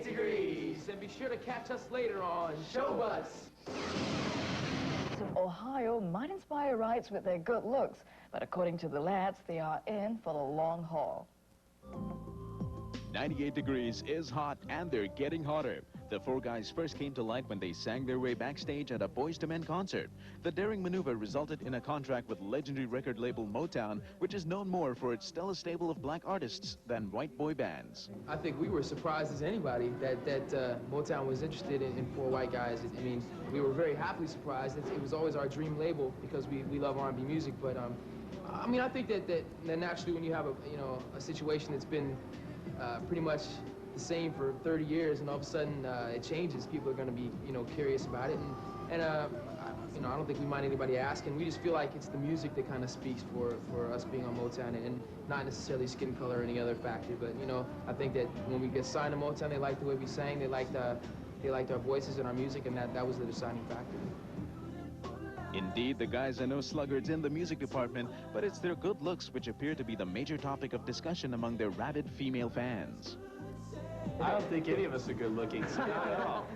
degrees. And be sure to catch us later on Showbuzz. Of Ohio might inspire rights with their good looks, but according to the lads, they are in for the long haul. 98 Degrees is hot, and they're getting hotter. The four guys first came to light when they sang their way backstage at a Boyz II Men concert. The daring maneuver resulted in a contract with legendary record label Motown, which is known more for its stellar stable of black artists than white boy bands. I think we were surprised as anybody that Motown was interested in four white guys. I mean, we were very happily surprised. It was always our dream label because we love R&B music. But I mean, I think that naturally when you have a situation that's been pretty much the same for 30 years, and all of a sudden it changes, people are going to be curious about it, and I don't think we mind anybody asking. We just feel like it's the music that kind of speaks for us being on Motown, and not necessarily skin color or any other factor. But I think that when we get signed to Motown, they liked the way we sang, they liked our voices and our music, and that was the deciding factor. Indeed, the guys are no sluggards in the music department, but it's their good looks which appear to be the major topic of discussion among their rabid female fans. I don't think any of us are good looking, so not at all.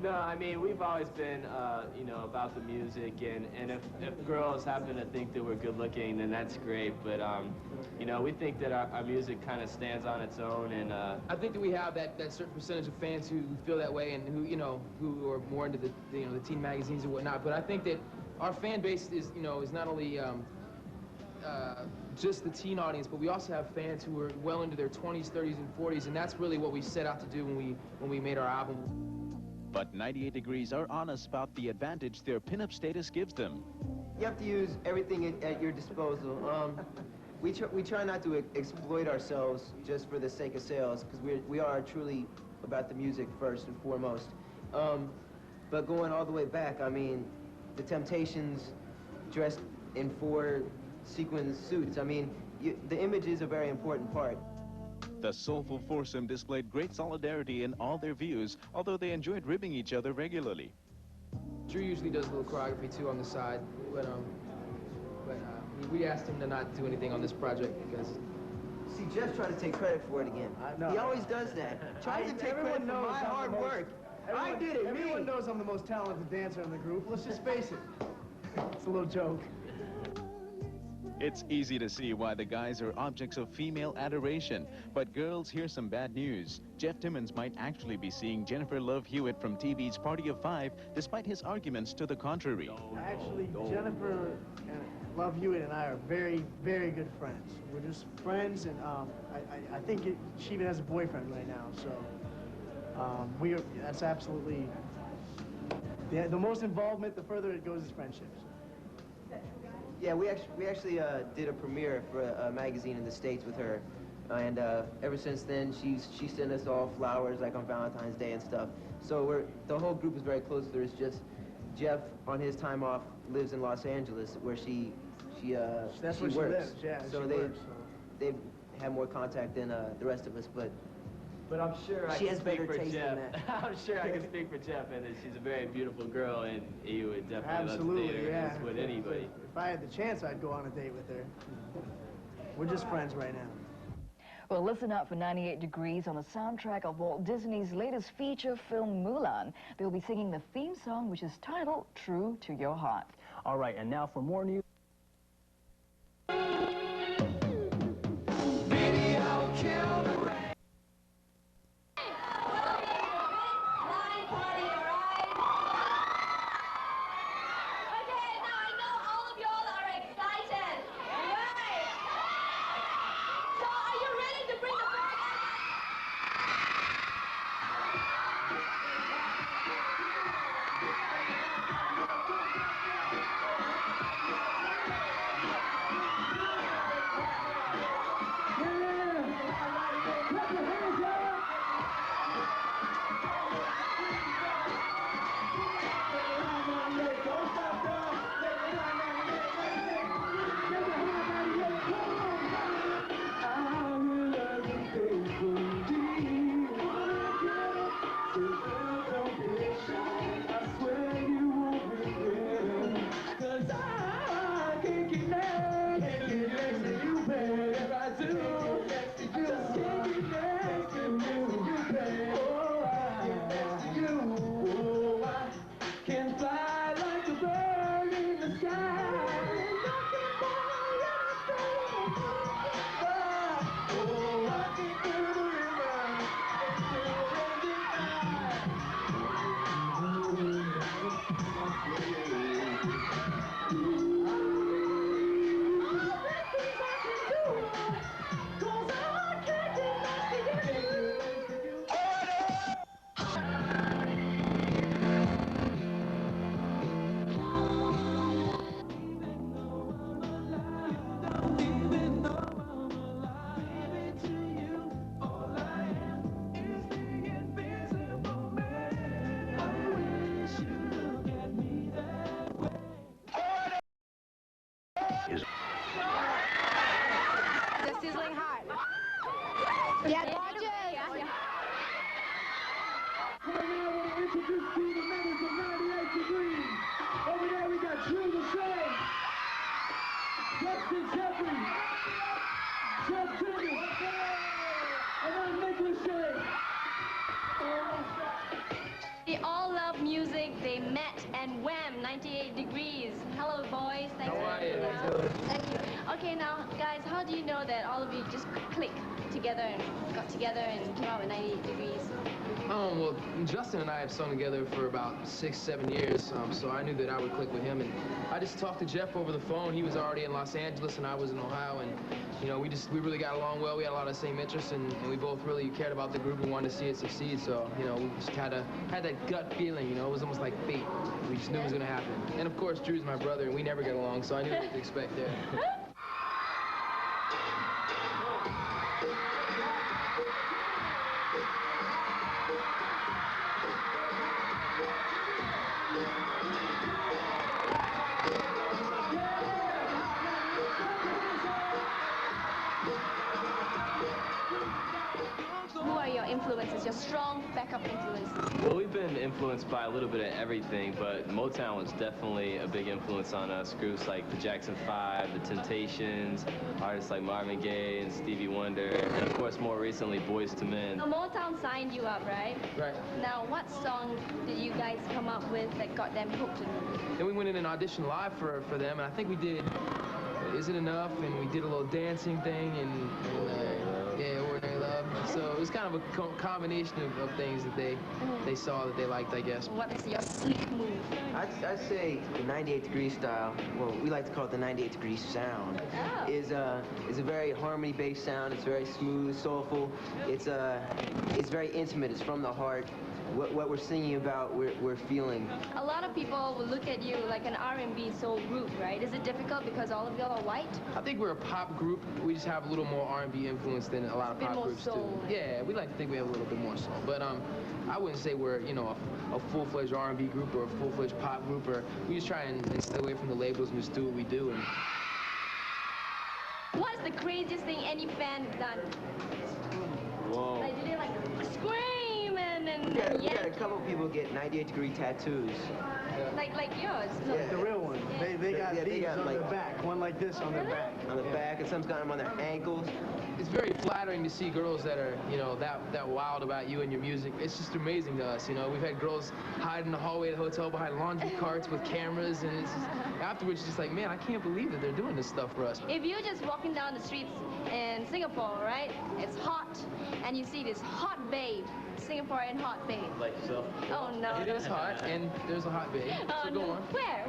No, I mean, we've always been, about the music, and if girls happen to think that we're good looking, then that's great, but, we think that our music kind of stands on its own, and... I think that we have that certain percentage of fans who feel that way, and who are more into the teen magazines and whatnot, but I think that our fan base is not only just the teen audience, but we also have fans who are well into their 20s, 30s, and 40s, and that's really what we set out to do when we made our album. But 98 Degrees are honest about the advantage their pinup status gives them. You have to use everything at your disposal. We try not to exploit ourselves just for the sake of sales, because we are truly about the music first and foremost. But going all the way back, I mean, the Temptations dressed in 4 sequin suits. I mean, the image is a very important part. The soulful foursome displayed great solidarity in all their views, although they enjoyed ribbing each other regularly. Drew usually does a little choreography too on the side, but we asked him to not do anything on this project because... See, Jeff tried to take credit for it again. He always does that. Tries to take credit for my hard work. I did it, Everyone knows I'm the most talented dancer in the group. Let's just face it. It's a little joke. It's easy to see why the guys are objects of female adoration. But girls, here's some bad news. Jeff Timmons might actually be seeing Jennifer Love Hewitt from TV's Party of Five, despite his arguments to the contrary. Actually, Jennifer and Love Hewitt and I are very, very good friends. We're just friends, and I think she even has a boyfriend right now, so that's absolutely... The most involvement, the further it goes, is friendships. Yeah, we actually did a premiere for a magazine in the States with her, and ever since then she sent us all flowers like on Valentine's Day and stuff. So the whole group is very close. There's just Jeff on his time off lives in Los Angeles, where she that's where she works. Lives. Yeah, so they have more contact than the rest of us, but I'm sure I she can has speak better for taste Jeff. than that. I'm sure I can speak for Jeff, and that she's a very beautiful girl, and he would definitely love to date her, yeah. as would anybody. If I had the chance, I'd go on a date with her. We're just friends right now. Well, listen up for 98 Degrees on the soundtrack of Walt Disney's latest feature film, Mulan. They'll be singing the theme song, which is titled True to Your Heart. All right, and now for more news. sizzling hot. Yeah, gorgeous. Yeah. Right now, I want to introduce to you the members of 98 Degrees. Over there, we got Drew the Show, Justin Jumpy, Jeff Timmons, and I'm Nicholas Shea. They all love music. They met and wham, 98 Degrees. Hello, boys. Thanks for Thank you. Okay, now, guys, how do you know that all of you just clicked together and got together and came out with 98 Degrees? Well, Justin and I have sung together for about 6-7 years, so I knew that I would click with him, and I just talked to Jeff over the phone. He was already in Los Angeles, and I was in Ohio, and you know, we really got along well. We had a lot of the same interests, and we both really cared about the group and wanted to see it succeed. So, you know, we just kind of had that gut feeling. You know, it was almost like fate. We just knew it was going to happen. And of course, Drew's my brother, and we never get along, so I knew what to expect there. Who are your influences, your strong backup influences? Well, we've been influenced by a little bit of everything, but Motown was definitely a big influence on us. Groups like the Jackson 5, the Temptations, artists like Marvin Gaye and Stevie Wonder, and of course, more recently, Boyz II Men. So Motown signed you up, right? Right. Now, what song did you guys come up with that got them hooked? Then we went in and auditioned live for them, and I think we did Is It Enough, and we did a little dancing thing, and yeah, Ordinary Love. So it was kind of a combination of things that they saw that they liked, I guess. What's your sleek move? I'd say the 98 Degree style, well, we like to call it the 98 Degree sound, is a very harmony-based sound. It's very smooth, soulful. It's very intimate. It's from the heart. What we're singing about, we're feeling. A lot of people will look at you like an R&B soul group, right? Is it difficult because all of y'all are white? I think we're a pop group. We just have a little more R&B influence than a lot of pop groups soul. do. Yeah, we like to think we have a little bit more soul. But I wouldn't say we're, you know, a full-fledged R&B group or a full-fledged pop group. Or we just try and stay away from the labels and just do what we do. And What's the craziest thing any fan has done? Whoa. Like, did they like scream and We got a couple people get 98 Degree tattoos. like yours? Yeah. The real one. They got these on like, their back. One like this on their back. On the back, and some's got them on their ankles. it's very flattering to see girls that are, you know, that wild about you and your music. It's just amazing to us, you know. We've had girls hide in the hallway of the hotel behind laundry carts with cameras, and it's just, afterwards, it's just like, man, I can't believe that they're doing this stuff for us. If you're just walking down the streets in Singapore, right, it's hot, and you see this hot babe, Singaporean hot babe. Like yourself? Oh, no. It is hot, and there's a hot babe, so go on. Where?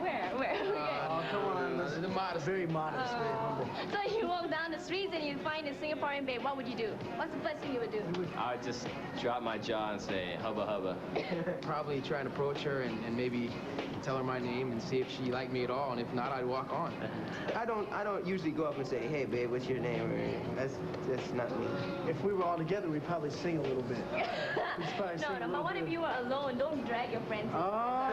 Oh, come on. The modest. Very modest, very humble. So you walk down the streets and you find a Singaporean babe, what would you do? What's the first thing you would do? I would just drop my jaw and say, hubba hubba. Probably try and approach her and maybe tell her my name and see if she liked me at all, and if not, I'd walk on. I don't usually go up and say, hey babe, what's your name? That's not me. If we were all together, we'd probably sing a little bit. No, but what if you were alone? Don't drag your friends. Oh.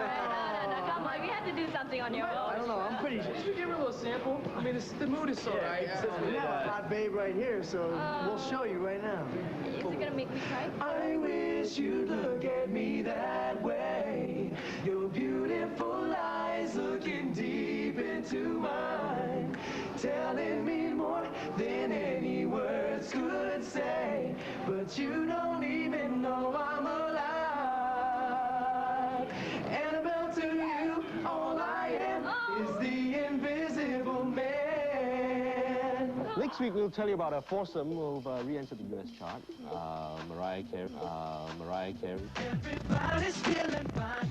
No, come on, we have to do something on your own. I don't know, I'm pretty... Should we give her a little sample? I mean, the mood is so right. We have a hot babe right here, so we'll show you right now. Is it gonna make me cry? I wish you'd look at me that way. Your beautiful eyes looking deep into mine, telling me more than any words could say. But you don't even know I'm alive. Annabelle, to you, all I am is the invisible man. Next week, we'll tell you about a foursome who re-entered the U.S. chart. Mariah Carey. Everybody's feeling fine.